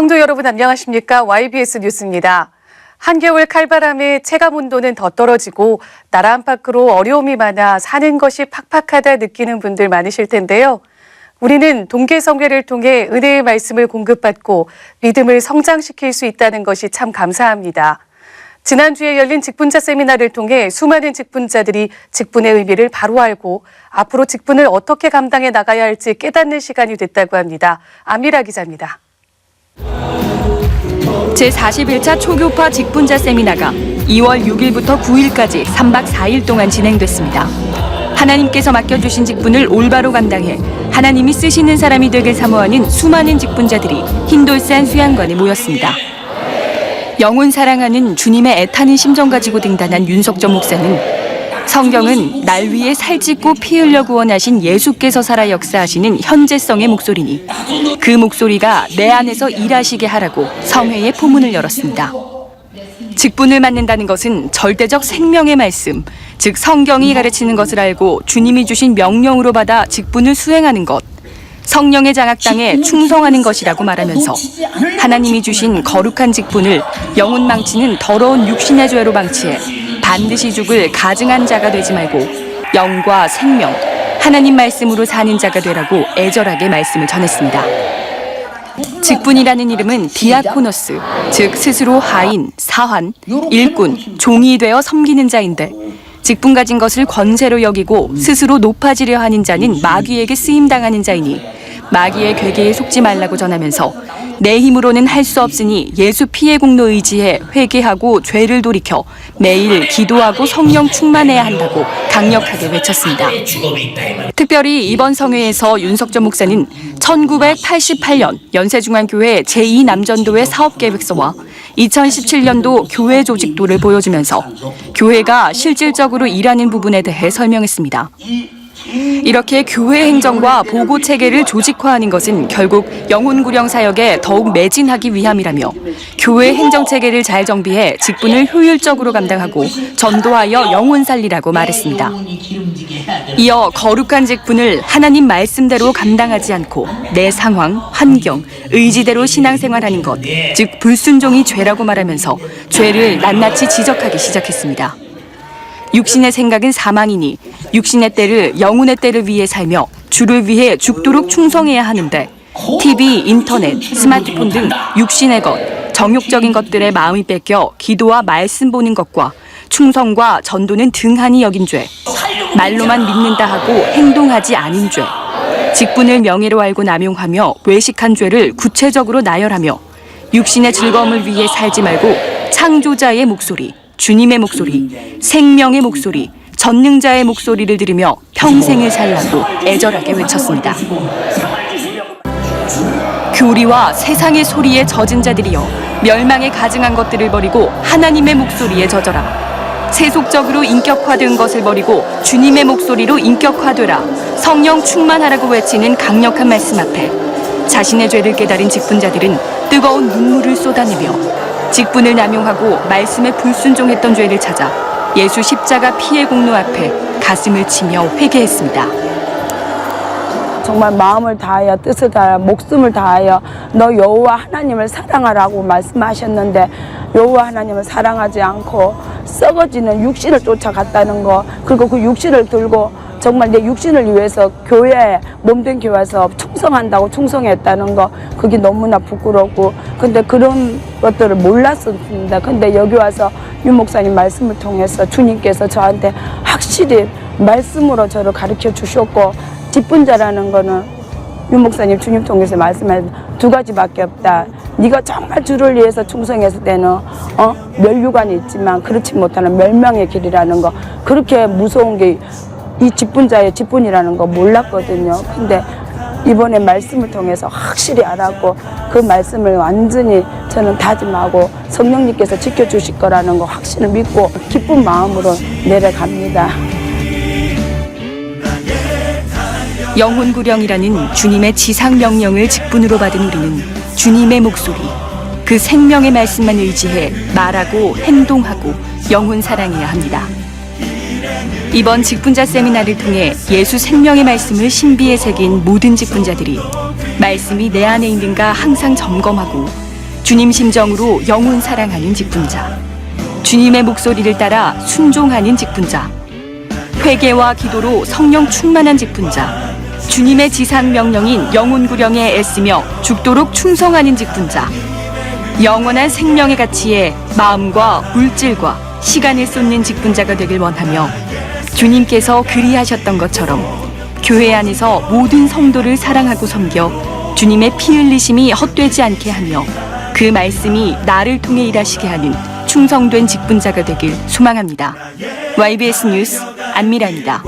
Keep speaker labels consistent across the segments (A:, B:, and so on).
A: 성도 여러분 안녕하십니까? YBS 뉴스입니다. 한겨울 칼바람에 체감 온도는 더 떨어지고 나라 안팎으로 어려움이 많아 사는 것이 팍팍하다 느끼는 분들 많으실 텐데요. 우리는 동계성회를 통해 은혜의 말씀을 공급받고 믿음을 성장시킬 수 있다는 것이 참 감사합니다. 지난주에 열린 직분자 세미나를 통해 수많은 직분자들이 직분의 의미를 바로 알고 앞으로 직분을 어떻게 감당해 나가야 할지 깨닫는 시간이 됐다고 합니다. 안미라 기자입니다.
B: 제41차 초교파 직분자 세미나가 2월 6일부터 9일까지 3박 4일 동안 진행됐습니다. 하나님께서 맡겨주신 직분을 올바로 감당해 하나님이 쓰시는 사람이 되길 사모하는 수많은 직분자들이 흰돌산 수양관에 모였습니다. 영혼 사랑하는 주님의 애타는 심정 가지고 등단한 윤석전 목사는 성경은 날 위해 살짓고 피 흘려 구원하신 예수께서 살아 역사하시는 현재성의 목소리니 그 목소리가 내 안에서 일하시게 하라고 성회의 포문을 열었습니다. 직분을 맡는다는 것은 절대적 생명의 말씀, 즉 성경이 가르치는 것을 알고 주님이 주신 명령으로 받아 직분을 수행하는 것, 성령의 장악당에 충성하는 것이라고 말하면서 하나님이 주신 거룩한 직분을 영혼 망치는 더러운 육신의 죄로 방치해 반드시 죽을 가증한 자가 되지 말고 영과 생명, 하나님 말씀으로 사는 자가 되라고 애절하게 말씀을 전했습니다. 직분이라는 이름은 디아코노스, 즉 스스로 하인, 사환, 일꾼, 종이 되어 섬기는 자인데 직분 가진 것을 권세로 여기고 스스로 높아지려 하는 자는 마귀에게 쓰임당하는 자이니 마귀의 괴계에 속지 말라고 전하면서 내 힘으로는 할 수 없으니 예수 피의 공로 의지해 회개하고 죄를 돌이켜 매일 기도하고 성령 충만해야 한다고 강력하게 외쳤습니다. 특별히 이번 성회에서 윤석전 목사는 1988년 연세중앙교회 제2남전도회 사업계획서와 2017년도 교회 조직도를 보여주면서 교회가 실질적으로 일하는 부분에 대해 설명했습니다. 이렇게 교회 행정과 보고 체계를 조직화하는 것은 결국 영혼 구령 사역에 더욱 매진하기 위함이라며 교회 행정 체계를 잘 정비해 직분을 효율적으로 감당하고 전도하여 영혼 살리라고 말했습니다. 이어 거룩한 직분을 하나님 말씀대로 감당하지 않고 내 상황, 환경, 의지대로 신앙생활하는 것, 즉 불순종이 죄라고 말하면서 죄를 낱낱이 지적하기 시작했습니다. 육신의 생각은 사망이니 육신의 때를 영혼의 때를 위해 살며 주를 위해 죽도록 충성해야 하는데 TV, 인터넷, 스마트폰 등 육신의 것, 정욕적인 것들에 마음이 뺏겨 기도와 말씀 보는 것과 충성과 전도는 등한히 여긴 죄, 말로만 믿는다 하고 행동하지 않은 죄, 직분을 명예로 알고 남용하며 외식한 죄를 구체적으로 나열하며 육신의 즐거움을 위해 살지 말고 창조자의 목소리, 주님의 목소리, 생명의 목소리, 전능자의 목소리를 들으며 평생을 살라고 애절하게 외쳤습니다. 교리와 세상의 소리에 젖은 자들이여 멸망에 가증한 것들을 버리고 하나님의 목소리에 젖어라. 세속적으로 인격화된 것을 버리고 주님의 목소리로 인격화되라. 성령 충만하라고 외치는 강력한 말씀 앞에 자신의 죄를 깨달은 직분자들은 뜨거운 눈물을 쏟아내며 직분을 남용하고 말씀에 불순종했던 죄를 찾아 예수 십자가 피의 공로 앞에 가슴을 치며 회개했습니다.
C: 정말 마음을 다하여 뜻을 다하여 목숨을 다하여 너 여호와 하나님을 사랑하라고 말씀하셨는데 여호와 하나님을 사랑하지 않고 썩어지는 육신을 쫓아갔다는 거, 그리고 그 육신을 들고 정말 내 육신을 위해서 교회에 몸된 교회에서 충성한다고 충성했다는 거, 그게 너무나 부끄럽고, 근데 그런 것들을 몰랐었습니다. 근데 여기 와서 윤 목사님 말씀을 통해서 주님께서 저한테 확실히 말씀으로 저를 가르쳐 주셨고, 직분자라는 거는 윤 목사님 주님 통해서 말씀해 두 가지밖에 없다. 네가 정말 주를 위해서 충성했을 때는 멸류관이 있지만 그렇지 못하는 멸망의 길이라는 거, 그렇게 무서운 게 이 직분자의 직분이라는 거 몰랐거든요. 근데 이번에 말씀을 통해서 확실히 알았고 그 말씀을 완전히 저는 다짐하고 성령님께서 지켜주실 거라는 거 확신을 믿고 기쁜 마음으로 내려갑니다.
B: 영혼 구령이라는 주님의 지상 명령을 직분으로 받은 우리는 주님의 목소리, 그 생명의 말씀만 의지해 말하고 행동하고 영혼 사랑해야 합니다. 이번 직분자 세미나를 통해 예수 생명의 말씀을 신비에 새긴 모든 직분자들이 말씀이 내 안에 있는가 항상 점검하고 주님 심정으로 영혼 사랑하는 직분자. 주님의 목소리를 따라 순종하는 직분자. 회개와 기도로 성령 충만한 직분자. 주님의 지상 명령인 영혼 구령에 애쓰며 죽도록 충성하는 직분자. 영원한 생명의 가치에 마음과 물질과 시간을 쏟는 직분자가 되길 원하며 주님께서 그리하셨던 것처럼 교회 안에서 모든 성도를 사랑하고 섬겨 주님의 피 흘리심이 헛되지 않게 하며 그 말씀이 나를 통해 일하시게 하는 충성된 직분자가 되길 소망합니다. YBS 뉴스 안미라입니다.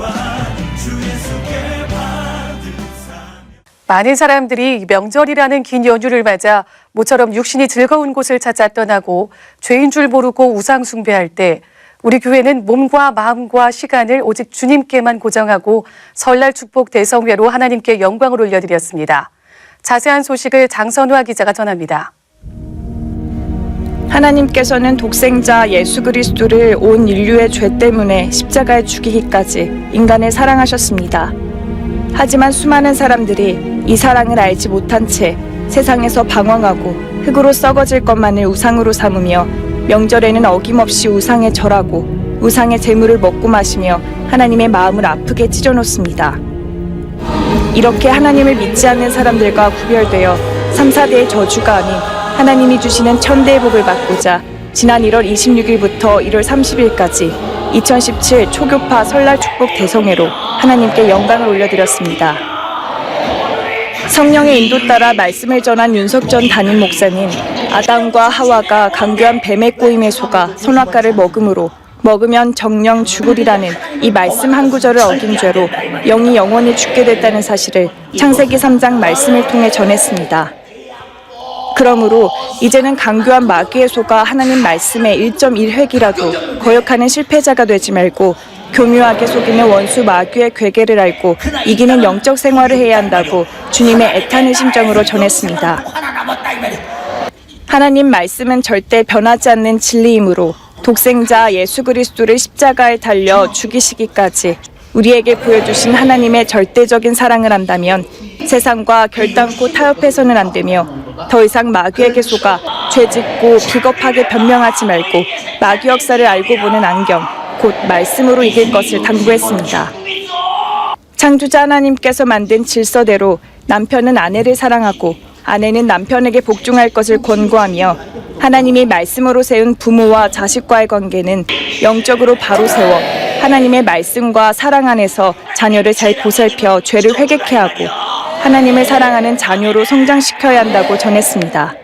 A: 많은 사람들이 명절이라는 긴 연휴를 맞아 모처럼 육신이 즐거운 곳을 찾아 떠나고 죄인 줄 모르고 우상 숭배할 때 우리 교회는 몸과 마음과 시간을 오직 주님께만 고정하고 설날 축복 대성회로 하나님께 영광을 올려드렸습니다. 자세한 소식을 장선화 기자가 전합니다.
D: 하나님께서는 독생자 예수 그리스도를 온 인류의 죄 때문에 십자가에 죽이기까지 인간을 사랑하셨습니다. 하지만 수많은 사람들이 이 사랑을 알지 못한 채 세상에서 방황하고 흙으로 썩어질 것만을 우상으로 삼으며 명절에는 어김없이 우상에 절하고 우상의 재물을 먹고 마시며 하나님의 마음을 아프게 찢어놓습니다. 이렇게 하나님을 믿지 않는 사람들과 구별되어 3, 4대의 저주가 아닌 하나님이 주시는 천대의 복을 받고자 지난 1월 26일부터 1월 30일까지 2017 초교파 설날 축복 대성회로 하나님께 영광을 올려드렸습니다. 성령의 인도 따라 말씀을 전한 윤석전 담임 목사님, 아담과 하와가 강교한 뱀의 꼬임에 속아 선악과를 먹으면 정령 죽으리라는 이 말씀 한 구절을 어긴 죄로 영이 영원히 죽게 됐다는 사실을 창세기 3장 말씀을 통해 전했습니다. 그러므로 이제는 강교한 마귀의 소가 하나님 말씀에 1.1획이라도 거역하는 실패자가 되지 말고 교묘하게 속이는 원수 마귀의 괴계를 알고 이기는 영적 생활을 해야 한다고 주님의 애타는 심정으로 전했습니다. 하나님 말씀은 절대 변하지 않는 진리이므로 독생자 예수 그리스도를 십자가에 달려 죽이시기까지 우리에게 보여주신 하나님의 절대적인 사랑을 안다면 세상과 결단코 타협해서는 안 되며 더 이상 마귀에게 속아 죄짓고 비겁하게 변명하지 말고 마귀 역사를 알고 보는 안경, 곧 말씀으로 이길 것을 당부했습니다. 창조자 하나님께서 만든 질서대로 남편은 아내를 사랑하고 아내는 남편에게 복종할 것을 권고하며 하나님이 말씀으로 세운 부모와 자식과의 관계는 영적으로 바로 세워 하나님의 말씀과 사랑 안에서 자녀를 잘 보살펴 죄를 회개케 하고 하나님을 사랑하는 자녀로 성장시켜야 한다고 전했습니다.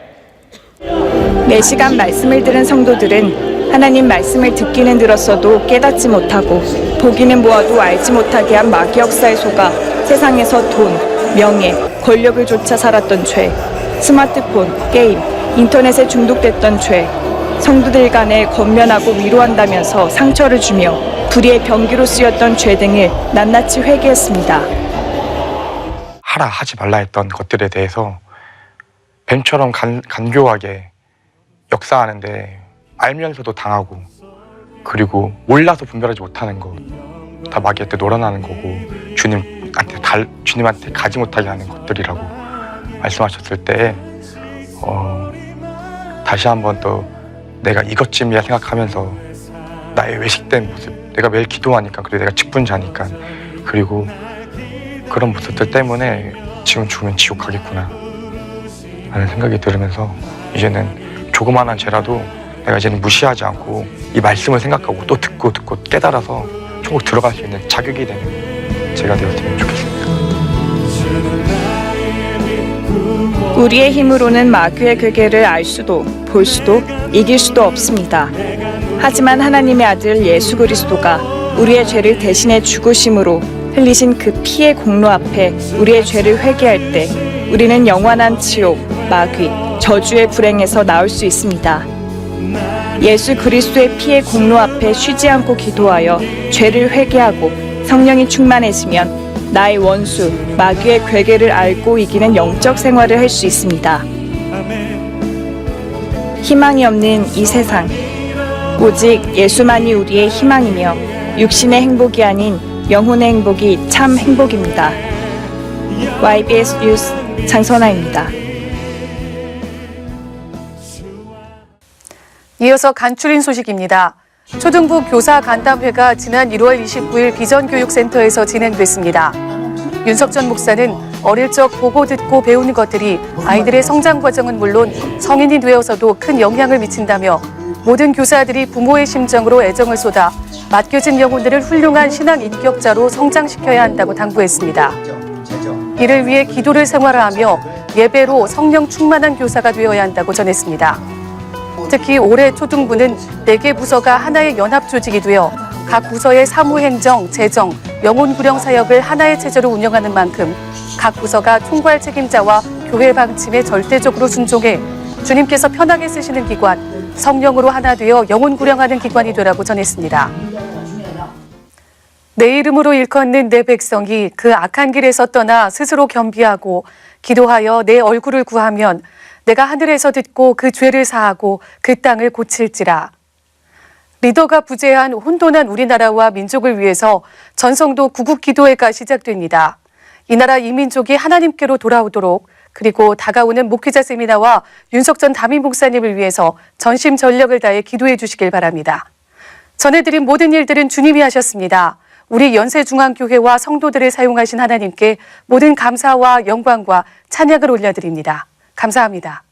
D: 매시간 말씀을 들은 성도들은 하나님 말씀을 듣기는 들었어도 깨닫지 못하고 보기는 보아도 알지 못하게 한 마귀 역사에 속아 세상에서 돈, 명예, 권력을 쫓아 살았던 죄, 스마트폰, 게임, 인터넷에 중독됐던 죄, 성도들 간에 권면하고 위로한다면서 상처를 주며 불의의 병기로 쓰였던 죄 등을 낱낱이 회개했습니다.
E: 하라 하지 말라 했던 것들에 대해서 뱀처럼 간교하게 역사하는데 알면서도 당하고 그리고 몰라서 분별하지 못하는 거 다 마귀한테 놀아나는 거고 주님한테 가지 못하게 하는 것들이라고 말씀하셨을 때 다시 한번 또 내가 이것쯤이야 생각하면서 나의 외식된 모습, 내가 매일 기도하니까 그리고 내가 직분자니까 그리고 그런 모습들 때문에 지금 죽으면 지옥 가겠구나 라는 생각이 들으면서 이제는 조그마한 죄라도 내가 이제는 무시하지 않고 이 말씀을 생각하고 또 듣고 깨달아서 천국 들어갈 수 있는 자격이 되는 제가 되었으면 좋겠습니다.
D: 우리의 힘으로는 마귀의 괴계를 알 수도 볼 수도 이길 수도 없습니다. 하지만 하나님의 아들 예수 그리스도가 우리의 죄를 대신해 죽으심으로 흘리신 그 피의 공로 앞에 우리의 죄를 회개할 때 우리는 영원한 지옥, 마귀, 저주의 불행에서 나올 수 있습니다. 예수 그리스도의 피의 공로 앞에 쉬지 않고 기도하여 죄를 회개하고 성령이 충만해지면 나의 원수, 마귀의 괴계를 알고 이기는 영적 생활을 할 수 있습니다. 희망이 없는 이 세상, 오직 예수만이 우리의 희망이며 육신의 행복이 아닌 영혼의 행복이 참 행복입니다. YBS 뉴스 장선아입니다.
A: 이어서 간추린 소식입니다. 초등부 교사 간담회가 지난 1월 29일 비전교육센터에서 진행됐습니다. 윤석 전 목사는 어릴 적 보고 듣고 배우는 것들이 아이들의 성장 과정은 물론 성인이 되어서도 큰 영향을 미친다며 모든 교사들이 부모의 심정으로 애정을 쏟아 맡겨진 영혼들을 훌륭한 신앙 인격자로 성장시켜야 한다고 당부했습니다. 이를 위해 기도를 생활화하며 예배로 성령 충만한 교사가 되어야 한다고 전했습니다. 특히 올해 초등부는 4개 부서가 하나의 연합 조직이 되어 각 부서의 사무행정, 재정, 영혼구령 사역을 하나의 체제로 운영하는 만큼 각 부서가 총괄 책임자와 교회 방침에 절대적으로 순종해 주님께서 편하게 쓰시는 기관, 성령으로 하나 되어 영혼구령하는 기관이 되라고 전했습니다. 내 이름으로 일컫는 내 백성이 그 악한 길에서 떠나 스스로 겸비하고 기도하여 내 얼굴을 구하면 내가 하늘에서 듣고 그 죄를 사하고 그 땅을 고칠지라. 리더가 부재한 혼돈한 우리나라와 민족을 위해서 전성도 구국기도회가 시작됩니다. 이 나라 이 민족이 하나님께로 돌아오도록 그리고 다가오는 목회자 세미나와 윤석 전 담임 목사님을 위해서 전심 전력을 다해 기도해 주시길 바랍니다. 전해드린 모든 일들은 주님이 하셨습니다. 우리 연세중앙교회와 성도들을 사용하신 하나님께 모든 감사와 영광과 찬양을 올려드립니다. 감사합니다.